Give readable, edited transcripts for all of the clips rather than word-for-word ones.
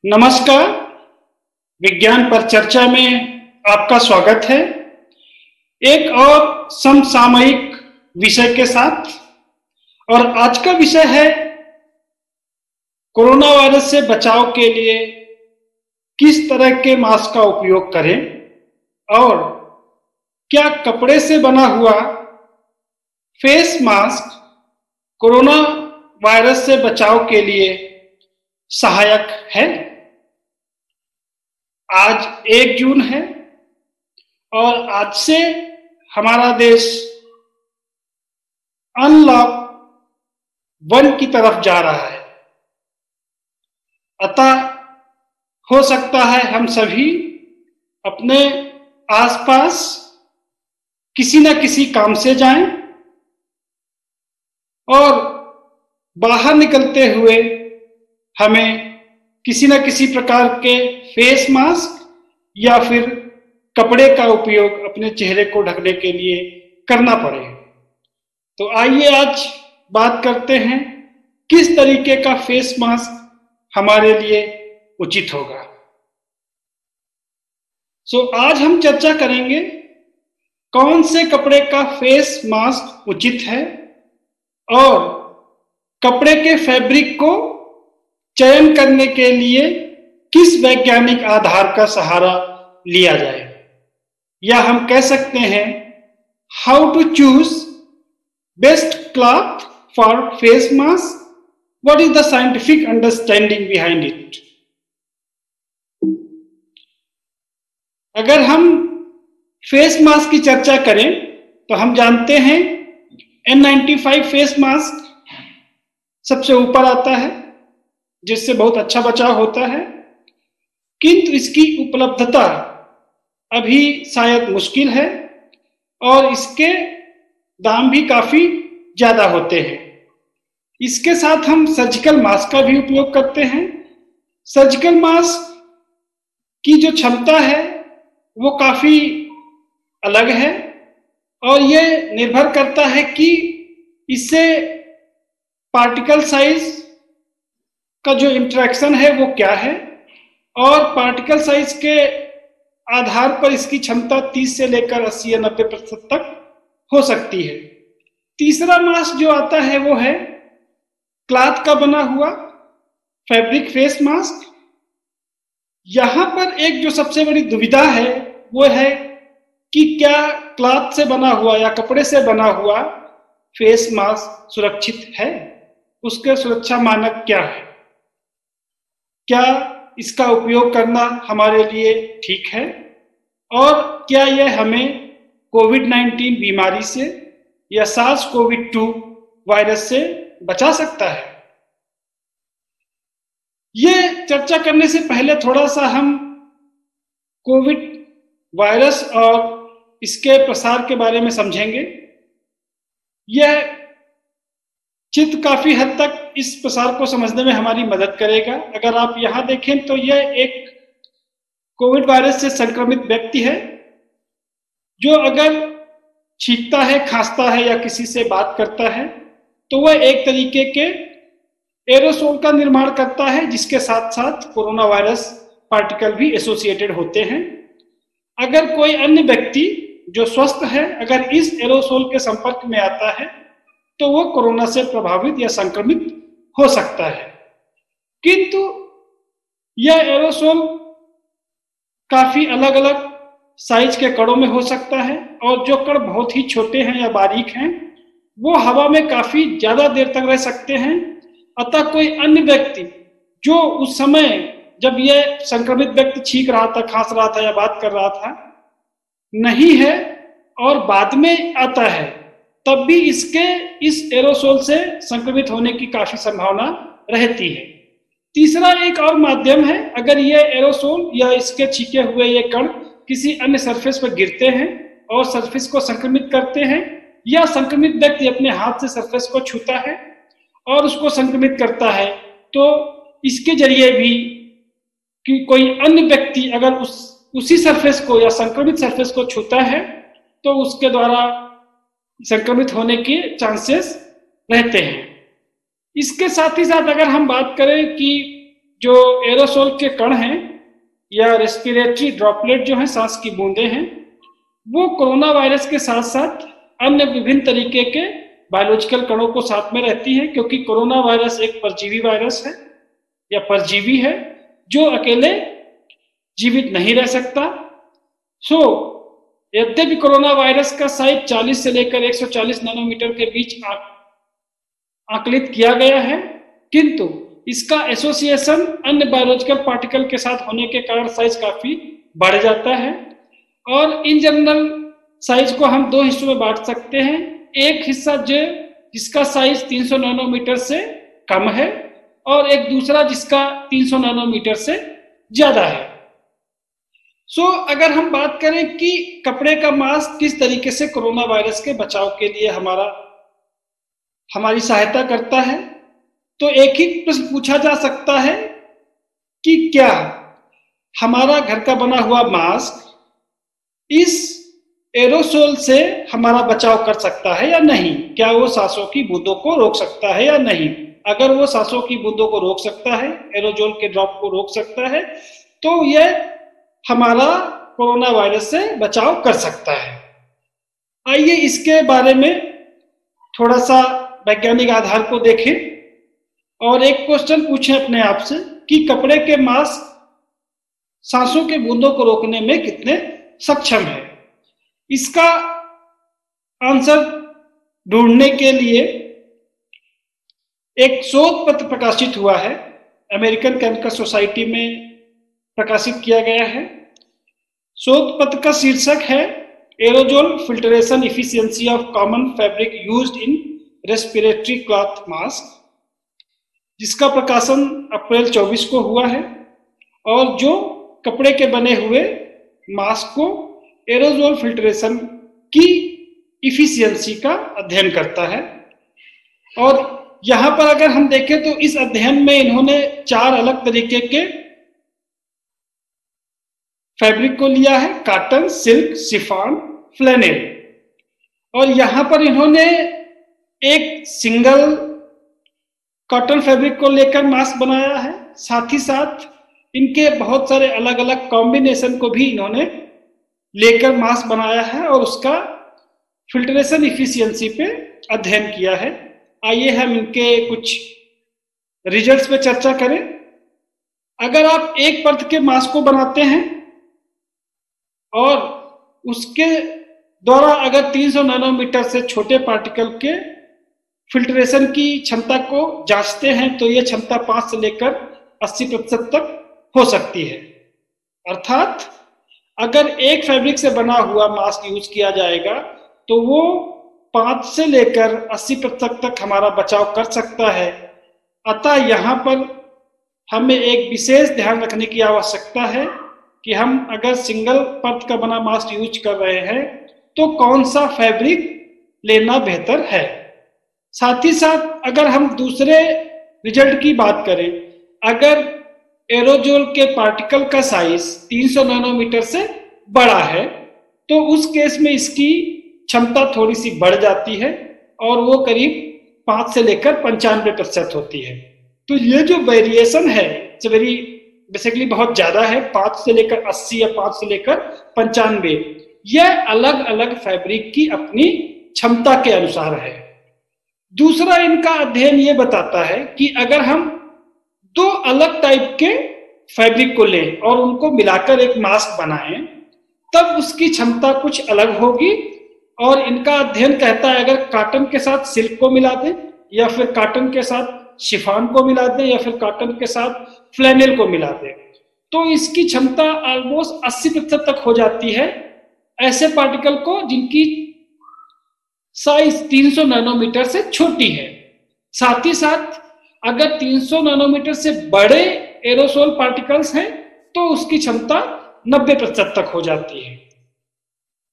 नमस्कार। विज्ञान पर चर्चा में आपका स्वागत है। एक और समसामयिक विषय के साथ, और आज का विषय है कोरोना वायरस से बचाव के लिए किस तरह के मास्क का उपयोग करें और क्या कपड़े से बना हुआ फेस मास्क कोरोना वायरस से बचाव के लिए सहायक है। आज 1 जून है और आज से हमारा देश अनलॉक 1 की तरफ जा रहा है। अतः हो सकता है हम सभी अपने आसपास किसी न किसी काम से जाएं और बाहर निकलते हुए हमें किसी न किसी प्रकार के फेस मास्क या फिर कपड़े का उपयोग अपने चेहरे को ढकने के लिए करना पड़े। तो आइए आज बात करते हैं किस तरीके का फेस मास्क हमारे लिए उचित होगा। आज हम चर्चा करेंगे कौन से कपड़े का फेस मास्क उचित है और कपड़े के फैब्रिक को चयन करने के लिए किस वैज्ञानिक आधार का सहारा लिया जाए, या हम कह सकते हैं how to choose best cloth for face mask, what is the scientific understanding behind it. अगर हम फेस मास्क की चर्चा करें तो हम जानते हैं N95 फेस मास्क सबसे ऊपर आता है, जिससे बहुत अच्छा बचाव होता है, किंतु इसकी उपलब्धता अभी शायद मुश्किल है और इसके दाम भी काफी ज्यादा होते हैं। इसके साथ हम सर्जिकल मास्क का भी उपयोग करते हैं। सर्जिकल मास्क की जो क्षमता है वो काफी अलग है और ये निर्भर करता है कि इससे पार्टिकल साइज का जो इंटरेक्शन है वो क्या है, और पार्टिकल साइज के आधार पर इसकी क्षमता 30 से लेकर 80 या 90% तक हो सकती है। तीसरा मास्क जो आता है वो है क्लॉथ का बना हुआ फैब्रिक फेस मास्क। यहां पर एक जो सबसे बड़ी दुविधा है वो है कि क्या क्लॉथ से बना हुआ या कपड़े से बना हुआ फेस मास्क सुरक्षित है, उसके सुरक्षा मानक क्या है, क्या इसका उपयोग करना हमारे लिए ठीक है, और क्या यह हमें कोविड-19 बीमारी से या SARS-CoV-2 वायरस से बचा सकता है। ये चर्चा करने से पहले थोड़ा सा हम कोविड वायरस और इसके प्रसार के बारे में समझेंगे। यह चित्र काफी हद तक इस प्रसार को समझने में हमारी मदद करेगा। अगर आप यहां देखें तो यह एक कोविड वायरस से संक्रमित व्यक्ति है जो अगर छींकता है, खांसता है या किसी से बात करता है तो वह एक तरीके के एरोसोल का निर्माण करता है, जिसके साथ साथ कोरोना वायरस पार्टिकल भी एसोसिएटेड होते हैं। अगर कोई अन्य व्यक्ति जो स्वस्थ है अगर इस एरोसोल के संपर्क में आता है तो वो कोरोना से प्रभावित या संक्रमित हो सकता है। किंतु यह एरोसोल काफी अलग अलग साइज के कणों में हो सकता है और जो कण बहुत ही छोटे हैं या बारीक हैं वो हवा में काफी ज्यादा देर तक रह सकते हैं। अतः कोई अन्य व्यक्ति जो उस समय जब यह संक्रमित व्यक्ति छींक रहा था, खांस रहा था या बात कर रहा था नहीं है और बाद में आता है, तब भी इसके इस एरोसोल से संक्रमित होने की काफी संभावना रहती है। तीसरा एक और माध्यम है, अगर ये एरोसोल या इसके छींके हुए ये कण किसी अन्य सरफेस पर गिरते हैं और सरफेस को संक्रमित करते हैं, या संक्रमित व्यक्ति अपने हाथ से सरफेस को छूता है और उसको संक्रमित करता है, तो इसके जरिए भी कि कोई अन्य व्यक्ति अगर उसी सरफेस को या संक्रमित सरफेस को छूता है तो उसके द्वारा संक्रमित होने के चांसेस रहते हैं। इसके साथ ही साथ अगर हम बात करें कि जो एरोसोल के कण हैं या रेस्पिरेटरी ड्रॉपलेट जो हैं, सांस की बूंदें हैं, वो कोरोना वायरस के साथ साथ अन्य विभिन्न तरीके के बायोलॉजिकल कणों को साथ में रहती हैं, क्योंकि कोरोना वायरस एक परजीवी वायरस है या परजीवी है जो अकेले जीवित नहीं रह सकता। यद्यपि कोरोना वायरस का साइज 40 से लेकर 140 नैनोमीटर के बीच आकलित किया गया है, किंतु इसका एसोसिएशन अन्य बायोलॉजिकल पार्टिकल के साथ होने के कारण साइज काफी बढ़ जाता है। और इन जनरल साइज को हम दो हिस्सों में बांट सकते हैं। एक हिस्सा जिसका साइज 300 नैनोमीटर से कम है और एक दूसरा जिसका 300 नैनोमीटर से ज्यादा है। अगर हम बात करें कि कपड़े का मास्क किस तरीके से कोरोना वायरस के बचाव के लिए हमारी सहायता करता है, तो एक ही प्रश्न पूछा जा सकता है कि क्या हमारा घर का बना हुआ मास्क इस एरोसोल से हमारा बचाव कर सकता है या नहीं? क्या वो सांसों की बूंदों को रोक सकता है या नहीं? अगर वो सांसों की बूंदों को रोक सकता है, एरोसोल के ड्रॉप को रोक सकता है, तो यह हमारा कोरोना वायरस से बचाव कर सकता है। आइए इसके बारे में थोड़ा सा वैज्ञानिक आधार को देखें और एक क्वेश्चन पूछें अपने आप से कि कपड़े के मास्क सांसों के बूंदों को रोकने में कितने सक्षम है। इसका आंसर ढूंढने के लिए एक शोध पत्र प्रकाशित हुआ है, अमेरिकन केमिकल सोसाइटी में प्रकाशित किया गया है। शोध पत्र का शीर्षक है aerosol filtration efficiency of common fabric used in respiratory cloth mask, जिसका प्रकाशन अप्रैल 24 को हुआ है और जो कपड़े के बने हुए मास्क को एरोजोल फिल्ट्रेशन की इफिशियंसी का अध्ययन करता है। और यहां पर अगर हम देखें तो इस अध्ययन में इन्होंने 4 अलग तरीके के फैब्रिक को लिया है, कॉटन, सिल्क, शिफॉन, फ्लैनेल। और यहां पर इन्होंने एक सिंगल कॉटन फैब्रिक को लेकर मास्क बनाया है, साथ ही साथ इनके बहुत सारे अलग अलग कॉम्बिनेशन को भी इन्होंने लेकर मास्क बनाया है और उसका फिल्ट्रेशन इफिशियंसी पे अध्ययन किया है। आइए हम इनके कुछ रिजल्ट्स पे चर्चा करें। अगर आप एक परत के मास्क को बनाते हैं और उसके द्वारा अगर 300 नैनोमीटर से छोटे पार्टिकल के फिल्ट्रेशन की क्षमता को जांचते हैं तो यह क्षमता 5 से लेकर 80% तक हो सकती है। अर्थात अगर एक फैब्रिक से बना हुआ मास्क यूज किया जाएगा तो वो 5 से लेकर 80% तक हमारा बचाव कर सकता है। अतः यहाँ पर हमें एक विशेष ध्यान रखने की आवश्यकता है कि हम अगर सिंगल परत का बना मास्क यूज कर रहे हैं तो कौन सा फैब्रिक लेना बेहतर है। साथ ही साथ अगर हम दूसरे रिजल्ट की बात करें, अगर एरोजोल के पार्टिकल का साइज 300 नैनोमीटर से बड़ा है तो उस केस में इसकी क्षमता थोड़ी सी बढ़ जाती है और वो करीब 5 से लेकर 95% होती है। तो ये जो वेरिएशन है वेरी बेसिकली बहुत ज्यादा है, 5 से लेकर 80 या 5 से लेकर 95, यह अलग अलग फैब्रिक की अपनी क्षमता के अनुसार है। दूसरा इनका अध्ययन ये बताता है कि अगर हम 2 अलग टाइप के फैब्रिक को लें और उनको मिलाकर एक मास्क बनाएं तब उसकी क्षमता कुछ अलग होगी। और इनका अध्ययन कहता है अगर कॉटन के साथ सिल्क को मिला दें या फिर कॉटन के साथ शिफॉन को मिला दें या फिर कॉटन के साथ फ्लैनेल को मिला दें तो इसकी क्षमता ऑलमोस्ट 80% तक हो जाती है ऐसे पार्टिकल को जिनकी साइज 300 नैनोमीटर से छोटी है। साथ ही साथ अगर 300 नैनोमीटर से बड़े एरोसोल पार्टिकल्स हैं तो उसकी क्षमता 90% तक हो जाती है।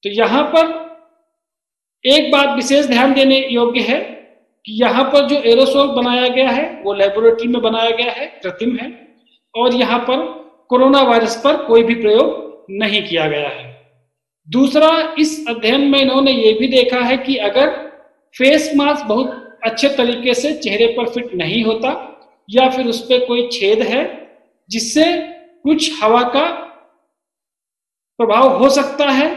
तो यहां पर एक बात विशेष ध्यान देने योग्य है कि यहाँ पर जो एरोसोल बनाया गया है वो लेबोरेटरी में बनाया गया है, कृत्रिम है, और यहाँ पर कोरोना वायरस पर कोई भी प्रयोग नहीं किया गया है। दूसरा, इस अध्ययन में इन्होंने ये भी देखा है कि अगर फेस मास्क बहुत अच्छे तरीके से चेहरे पर फिट नहीं होता या फिर उस पर कोई छेद है जिससे कुछ हवा का प्रभाव हो सकता है,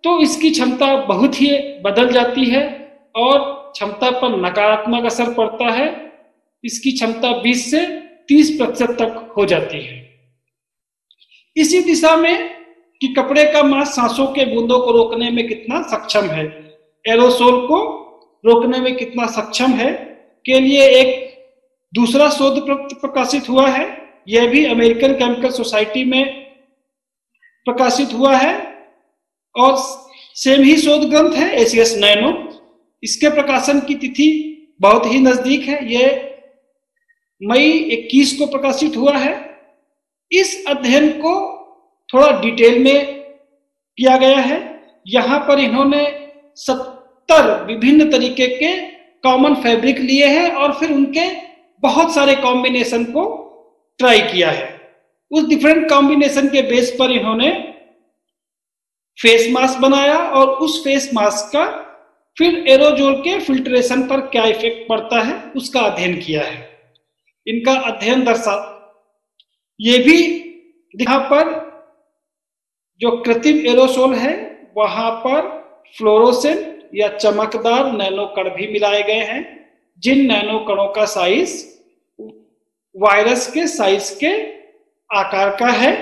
तो इसकी क्षमता बहुत ही बदल जाती है और क्षमता पर नकारात्मक असर पड़ता है। इसकी क्षमता 20 से 30% तक हो जाती है। इसी दिशा में कि कपड़े का मास सांसों के बूंदों को रोकने में कितना सक्षम है, एरोसोल को रोकने में कितना सक्षम है, के लिए एक दूसरा शोध प्रकाशित हुआ है। यह भी अमेरिकन केमिकल सोसाइटी में प्रकाशित हुआ है और सेम ही शोध ग्रंथ है एसीएस नैनो। इसके प्रकाशन की तिथि बहुत ही नजदीक है, यह मई 21 को प्रकाशित हुआ है। इस अध्ययन को थोड़ा डिटेल में किया गया है। यहां पर इन्होंने 70 विभिन्न तरीके के कॉमन फैब्रिक लिए हैं और फिर उनके बहुत सारे कॉम्बिनेशन को ट्राई किया है। उस डिफरेंट कॉम्बिनेशन के बेस पर इन्होंने फेस मास्क बनाया और उस फेस मास्क का फिर एरोजोल के फिल्ट्रेशन पर क्या इफेक्ट पड़ता है उसका अध्ययन किया है। इनका अध्ययन ये भी यहाँ पर जो कृत्रिम एरोसोल है वहां पर फ्लोरोसेंट या चमकदार नैनो कण भी मिलाए गए हैं, जिन नैनो कणों का साइज वायरस के साइज के आकार का है।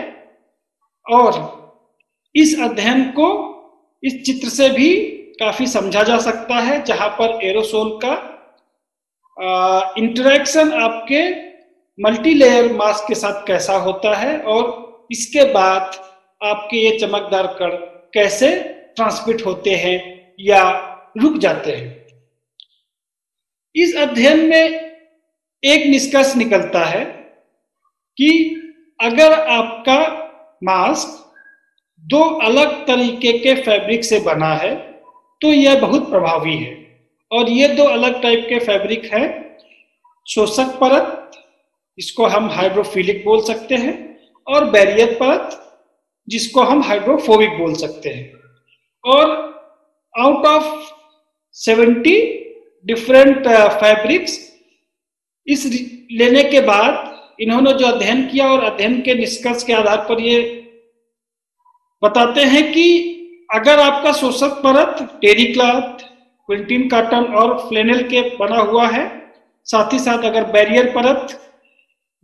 और इस अध्ययन को इस चित्र से भी काफी समझा जा सकता है, जहां पर एरोसोल का इंटरेक्शन आपके मल्टीलेयर मास्क के साथ कैसा होता है और इसके बाद आपके ये चमकदार कण कैसे ट्रांसमिट होते हैं या रुक जाते हैं। इस अध्ययन में एक निष्कर्ष निकलता है कि अगर आपका मास्क 2 अलग तरीके के फैब्रिक से बना है तो यह बहुत प्रभावी है। और ये 2 अलग टाइप के फैब्रिक हैं, शोषक परत, इसको हम हाइड्रोफिलिक बोल सकते हैं, और बैरियर परत, जिसको हम हाइड्रोफोबिक बोल सकते हैं। और आउट ऑफ 70 डिफरेंट फैब्रिक्स इस लेने के बाद इन्होंने जो अध्ययन किया और अध्ययन के निष्कर्ष के आधार पर ये बताते हैं कि अगर आपका शोषक परत टेरी क्लॉथ, क्विंटीन कॉटन और फ्लेनेल के बना हुआ है, साथ ही साथ अगर बैरियर परत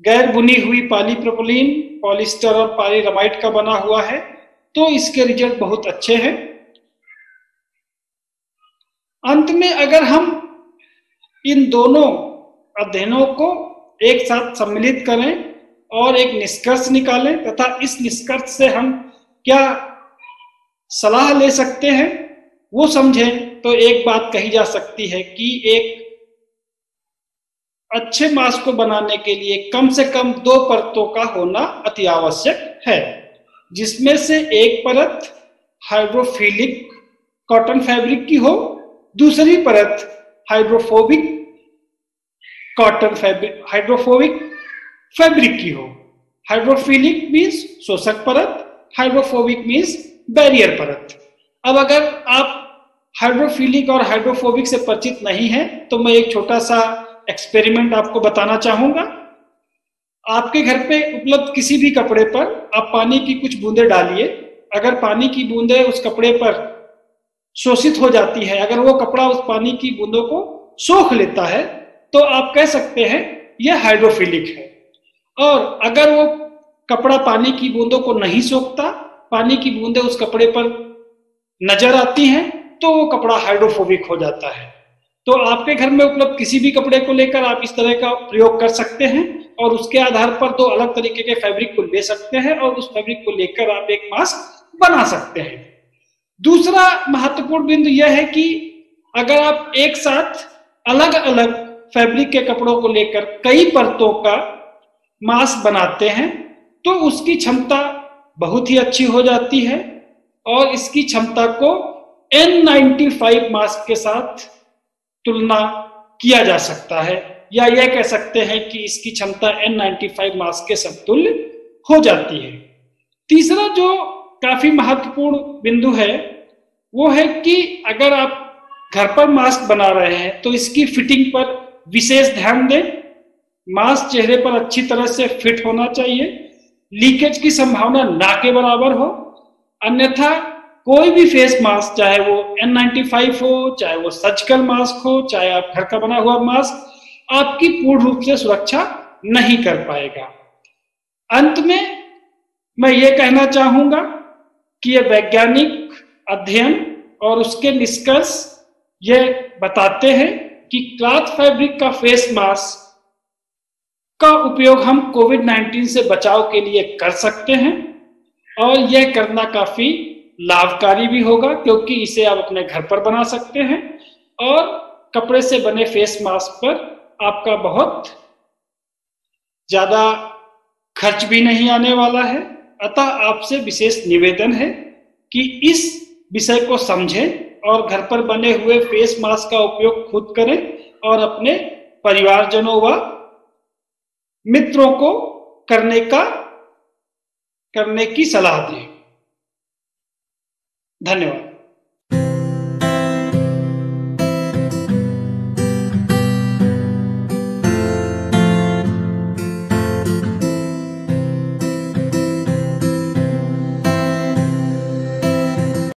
गैर बुनी हुई पॉलीप्रोपिलीन, पॉलिस्टर और पॉलीरमाइड का बना हुआ है, तो इसके रिजल्ट बहुत अच्छे हैं। अंत में अगर हम इन दोनों अध्ययनों को एक साथ सम्मिलित करें और एक निष्कर्ष निकालें तथा इस निष्कर्ष से हम क्या सलाह ले सकते हैं वो समझें, तो एक बात कही जा सकती है कि एक अच्छे मास्क को बनाने के लिए कम से कम 2 परतों का होना अति आवश्यक है, जिसमें से एक परत हाइड्रोफिलिक कॉटन फैब्रिक की हो, दूसरी परत हाइड्रोफोबिक फैब्रिक की हो। हाइड्रोफिलिक मीन्स शोषक परत, हाइड्रोफोबिक मीन्स बैरियर परत। अब अगर आप हाइड्रोफिलिक और हाइड्रोफोबिक से परिचित नहीं हैं तो मैं एक छोटा सा एक्सपेरिमेंट आपको बताना चाहूंगा। आपके घर पे उपलब्ध किसी भी कपड़े पर आप पानी की कुछ बूंदें डालिए। अगर पानी की बूंदें उस कपड़े पर शोषित हो जाती है, अगर वो कपड़ा उस पानी की बूंदों को सोख लेता है, तो आप कह सकते हैं यह हाइड्रोफिलिक है। और अगर वो कपड़ा पानी की बूंदों को नहीं सोखता, पानी की बूंदें उस कपड़े पर नजर आती हैं, तो वो कपड़ा हाइड्रोफोबिक हो जाता है। तो आपके घर में उपलब्ध किसी भी कपड़े को लेकर आप इस तरह का प्रयोग कर सकते हैं और उसके आधार पर 2 अलग तरीके के फैब्रिक को ले सकते हैं और उस फैब्रिक को लेकर आप एक मास्क बना सकते हैं। दूसरा महत्वपूर्ण बिंदु यह है कि अगर आप एक साथ अलग अलग फैब्रिक के कपड़ों को लेकर कई परतों का मास्क बनाते हैं तो उसकी क्षमता बहुत ही अच्छी हो जाती है और इसकी क्षमता को N95 मास्क के साथ तुलना किया जा सकता है, या यह कह सकते हैं कि इसकी क्षमता N95 मास्क के समतुल्य हो जाती है। तीसरा जो काफी महत्वपूर्ण बिंदु है वो है कि अगर आप घर पर मास्क बना रहे हैं तो इसकी फिटिंग पर विशेष ध्यान दें। मास्क चेहरे पर अच्छी तरह से फिट होना चाहिए, लीकेज की संभावना ना के बराबर हो। अन्यथा कोई भी फेस मास्क, चाहे वो N95 हो, चाहे वो सर्जिकल मास्क हो, चाहे आप घर का बना हुआ मास्क, आपकी पूर्ण रूप से सुरक्षा नहीं कर पाएगा। अंत में मैं ये कहना चाहूंगा कि ये वैज्ञानिक अध्ययन और उसके निष्कर्ष ये बताते हैं कि क्लॉथ फैब्रिक का फेस मास्क का उपयोग हम कोविड-19 से बचाव के लिए कर सकते हैं और यह करना काफी लाभकारी भी होगा, क्योंकि इसे आप अपने घर पर बना सकते हैं और कपड़े से बने फेस मास्क पर आपका बहुत ज्यादा खर्च भी नहीं आने वाला है। अतः आपसे विशेष निवेदन है कि इस विषय को समझें और घर पर बने हुए फेस मास्क का उपयोग खुद करें और अपने परिवारजनों व मित्रों को करने की सलाह दें। धन्यवाद।